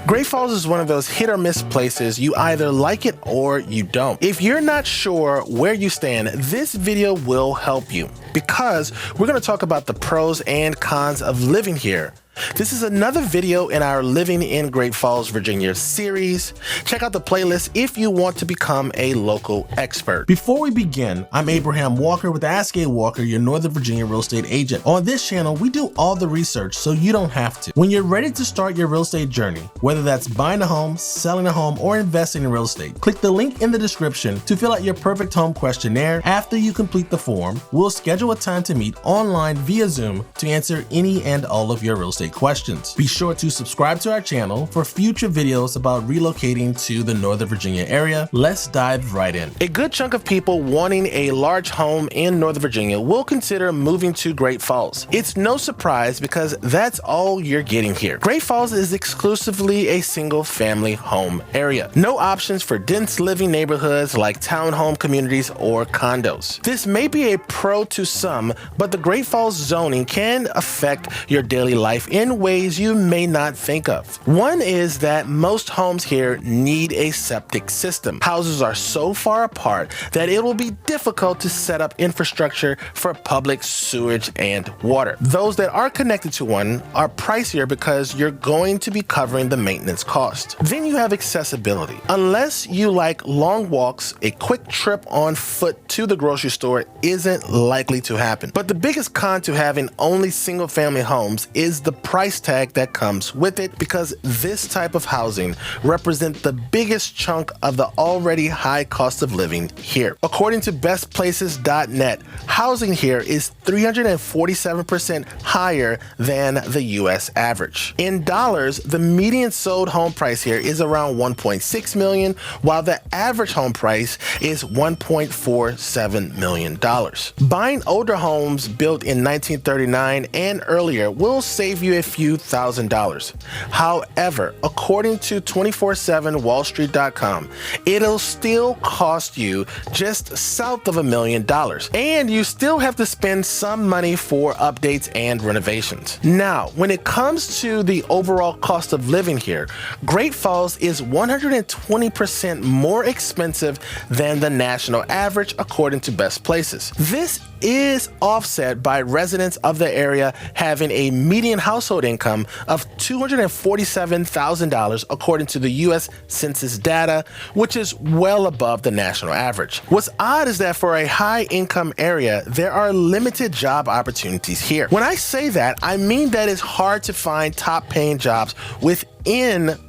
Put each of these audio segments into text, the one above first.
Great Falls is one of those hit or miss places. You either like it or you don't. If you're not sure where you stand, this video will help you because we're going to talk about the pros and cons of living here. This is another video in our Living in Great Falls, Virginia series. Check out the playlist if you want to become a local expert. Before we begin, I'm Abraham Walker with Ask A Walker, your Northern Virginia real estate agent. On this channel, we do all the research so you don't have to. When you're ready to start your real estate journey, whether that's buying a home, selling a home, or investing in real estate, click the link in the description to fill out your perfect home questionnaire. After you complete the form, we'll schedule a time to meet online via Zoom to answer any and all of your real estate questions. Be sure to subscribe to our channel for future videos about relocating to the Northern Virginia area. Let's dive right in. A good chunk of people wanting a large home in Northern Virginia will consider moving to Great Falls. It's no surprise because that's all you're getting here. Great Falls is exclusively a single family home area. No options for dense living neighborhoods like townhome communities or condos. This may be a pro to some, but the Great Falls zoning can affect your daily life in ways you may not think of. One is that most homes here need a septic system. Houses are so far apart that it will be difficult to set up infrastructure for public sewage and water. Those that are connected to one are pricier because you're going to be covering the maintenance cost. Then you have accessibility. Unless you like long walks, a quick trip on foot to the grocery store isn't likely to happen. But the biggest con to having only single family homes is the price tag that comes with it, because this type of housing represents the biggest chunk of the already high cost of living here. According to bestplaces.net, housing here is 347% higher than the US average. In dollars, the median sold home price here is around $1.6 million, while the average home price is $1.47 million. Buying older homes built in 1939 and earlier will save you a few $1,000. However, according to 247wallstreet.com, it'll still cost you just south of $1 million, and you still have to spend some money for updates and renovations. Now, when it comes to the overall cost of living here, Great Falls is 120% more expensive than the national average, according to Best Places. This is offset by residents of the area having a median household income of $247,000 according to the U.S. Census data, which is well above the national average. What's odd is that for a high-income area, there are limited job opportunities here. When I say that, I mean that it's hard to find top-paying jobs within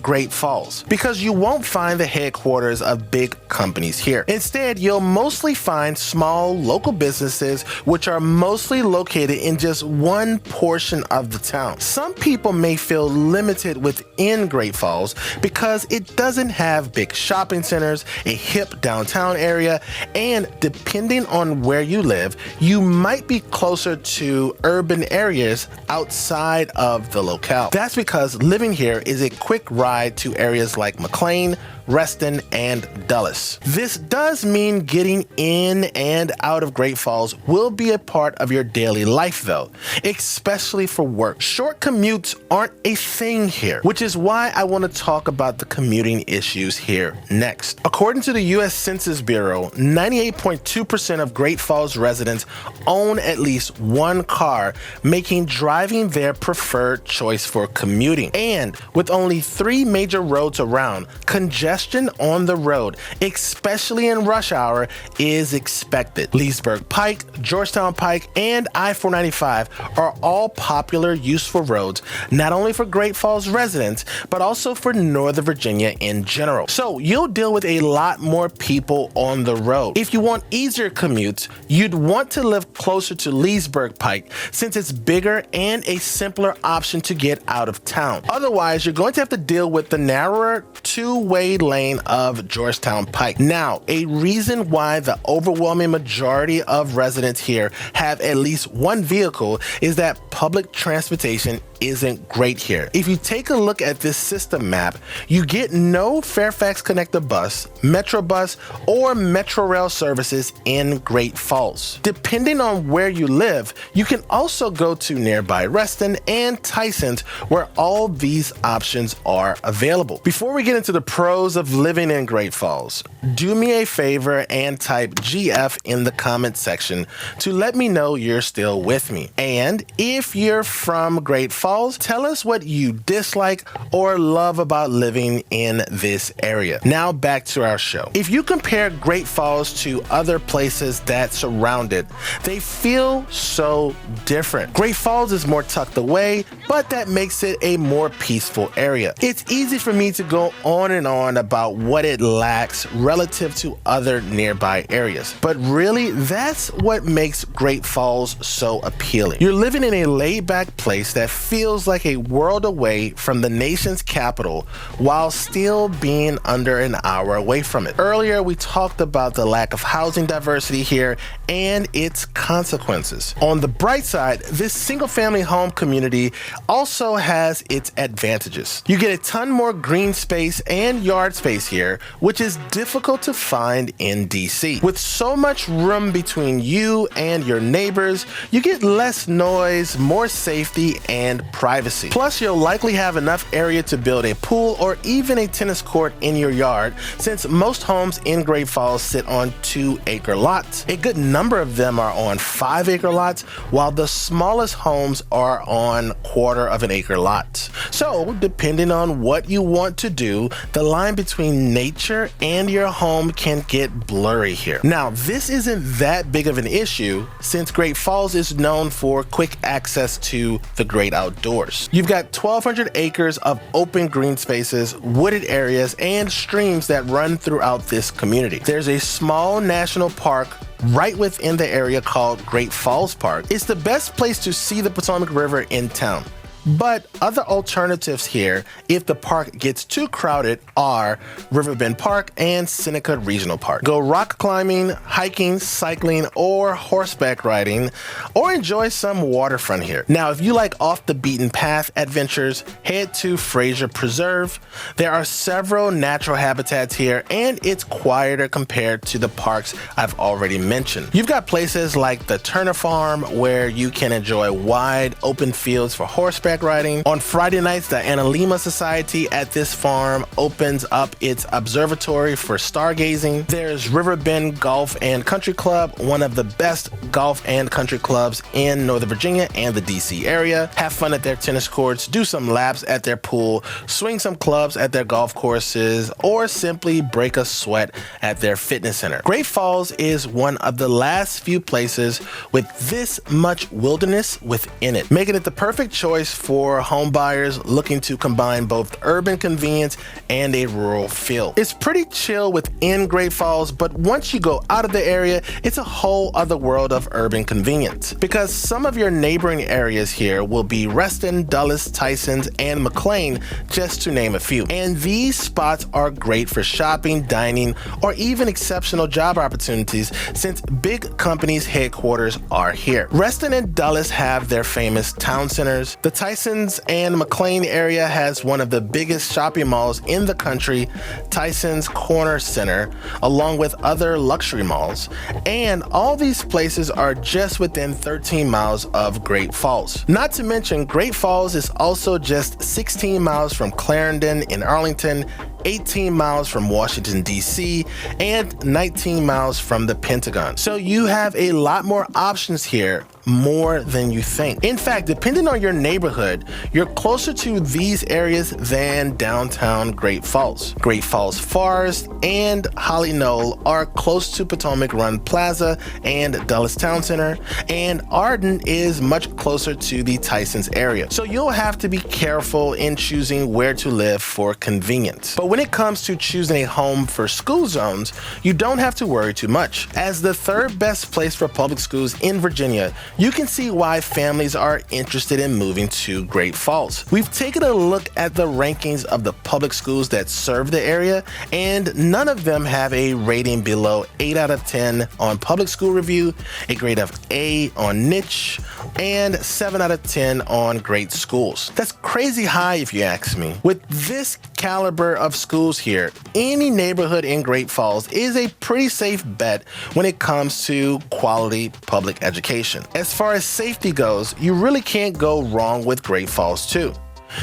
Great Falls because you won't find the headquarters of big companies here. Instead, you'll mostly find small local businesses which are mostly located in just one portion of the town. Some people may feel limited within Great Falls because it doesn't have big shopping centers, a hip downtown area, and depending on where you live, you might be closer to urban areas outside of the locale. That's because living here is a quick ride to areas like McLean, Reston, and Dulles. This does mean getting in and out of Great Falls will be a part of your daily life though, especially for work. Short commutes aren't a thing here, which is why I want to talk about the commuting issues here next. According to the U.S. Census Bureau, 98.2% of Great Falls residents own at least one car, making driving their preferred choice for commuting. And with only 3 major roads around, congestion on the road, especially in rush hour, is expected. Leesburg Pike, Georgetown Pike, and I-495 are all popular, useful roads, not only for Great Falls residents, but also for Northern Virginia in general. So you'll deal with a lot more people on the road. If you want easier commutes, you'd want to live closer to Leesburg Pike since it's bigger and a simpler option to get out of town. Otherwise, you're going to have to deal with the narrower two-way lane of Georgetown Pike. Now, a reason why the overwhelming majority of residents here have at least one vehicle is that public transportation isn't great here. If you take a look at this system map, you get no Fairfax Connector bus, Metrobus, or Metrorail services in Great Falls. Depending on where you live, you can also go to nearby Reston and Tysons, where all these options are available. Before we get into the pros of living in Great Falls, do me a favor and type GF in the comment section to let me know you're still with me. And if you're from Great Falls, tell us what you dislike or love about living in this area. Now back to our show. If you compare Great Falls to other places that surround it, they feel so different. Great Falls is more tucked away, but that makes it a more peaceful area. It's easy for me to go on and on about what it lacks relative to other nearby areas, but really that's what makes Great Falls so appealing. You're living in a laid-back place that feels like a world away from the nation's capital while still being under an hour away from it. Earlier, we talked about the lack of housing diversity here and its consequences. On the bright side, this single-family home community also has its advantages. You get a ton more green space and yard space here, which is difficult to find in DC. With so much room between you and your neighbors, you get less noise, more safety, and privacy. Plus, you'll likely have enough area to build a pool or even a tennis court in your yard, since most homes in Great Falls sit on 2-acre lots. A good number of them are on 5-acre lots, while the smallest homes are on 1/4 of an acre lots. So, depending on what you want to do, the line between nature and your home can get blurry here. Now, this isn't that big of an issue since Great Falls is known for quick access to the great outdoors. You've got 1,200 acres of open green spaces, wooded areas, and streams that run throughout this community. There's a small national park right within the area called Great Falls Park. It's the best place to see the Potomac River in town. But other alternatives here, if the park gets too crowded, are Riverbend Park and Seneca Regional Park. Go rock climbing, hiking, cycling, or horseback riding, or enjoy some waterfront here. Now, if you like off the beaten path adventures, head to Fraser Preserve. There are several natural habitats here, and it's quieter compared to the parks I've already mentioned. You've got places like the Turner Farm, where you can enjoy wide open fields for horseback riding. On Friday nights, the Analima Society at this farm opens up its observatory for stargazing. There's Riverbend Golf and Country Club, one of the best golf and country clubs in Northern Virginia and the DC area. Have fun at their tennis courts, do some laps at their pool, swing some clubs at their golf courses, or simply break a sweat at their fitness center. Great Falls is one of the last few places with this much wilderness within it, making it the perfect choice for home buyers looking to combine both urban convenience and a rural feel. It's pretty chill within Great Falls, but once you go out of the area, it's a whole other world of urban convenience, because some of your neighboring areas here will be Reston, Dulles, Tysons, and McLean, just to name a few. And these spots are great for shopping, dining, or even exceptional job opportunities, since big companies' headquarters are here. Reston and Dulles have their famous town centers. The Tysons and McLean area has one of the biggest shopping malls in the country, Tysons Corner Center, along with other luxury malls. And all these places are just within 13 miles of Great Falls. Not to mention, Great Falls is also just 16 miles from Clarendon in Arlington, 18 miles from Washington, D.C., and 19 miles from the Pentagon. So you have a lot more options here, more than you think. In fact, depending on your neighborhood, you're closer to these areas than downtown Great Falls. Great Falls Forest and Holly Knoll are close to Potomac Run Plaza and Dulles Town Center, and Arden is much closer to the Tysons area. So you'll have to be careful in choosing where to live for convenience. But when it comes to choosing a home for school zones, you don't have to worry too much. As the third best place for public schools in Virginia, you can see why families are interested in moving to Great Falls. We've taken a look at the rankings of the public schools that serve the area, and none of them have a rating below 8 out of 10 on Public School Review, a grade of A on Niche, and 7 out of 10 on Great Schools. That's crazy high if you ask me. With this caliber of schools here, any neighborhood in Great Falls is a pretty safe bet when it comes to quality public education. As far as safety goes, you really can't go wrong with Great Falls too.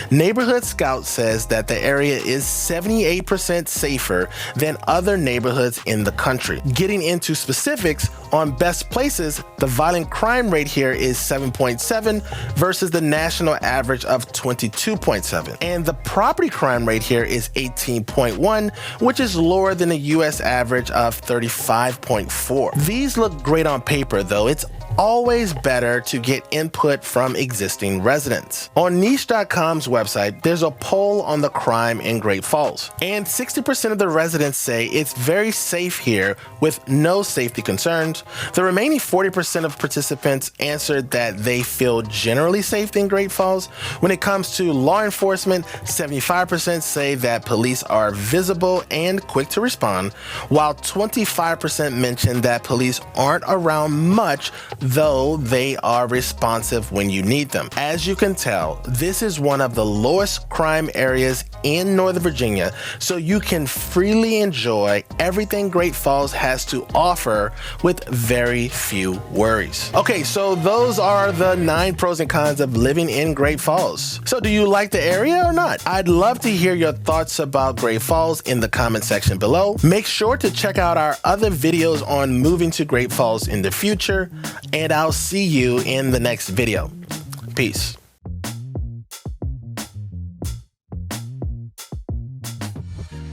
Neighborhood Scout says that the area is 78% safer than other neighborhoods in the country. Getting into specifics on best places, the violent crime rate here is 7.7 versus the national average of 22.7. And the property crime rate here is 18.1, which is lower than the US average of 35.4. These look great on paper though. It's always better to get input from existing residents. On niche.com's website, there's a poll on the crime in Great Falls, and 60% of the residents say it's very safe here with no safety concerns. The remaining 40% of participants answered that they feel generally safe in Great Falls. When it comes to law enforcement, 75% say that police are visible and quick to respond, while 25% mention that police aren't around much, though they are responsive when you need them. As you can tell, this is one of the lowest crime areas in Northern Virginia, so you can freely enjoy everything Great Falls has to offer with very few worries. Okay, so those are the 9 pros and cons of living in Great Falls. So do you like the area or not? I'd love to hear your thoughts about Great Falls in the comment section below. Make sure to check out our other videos on moving to Great Falls in the future, and I'll see you in the next video. Peace.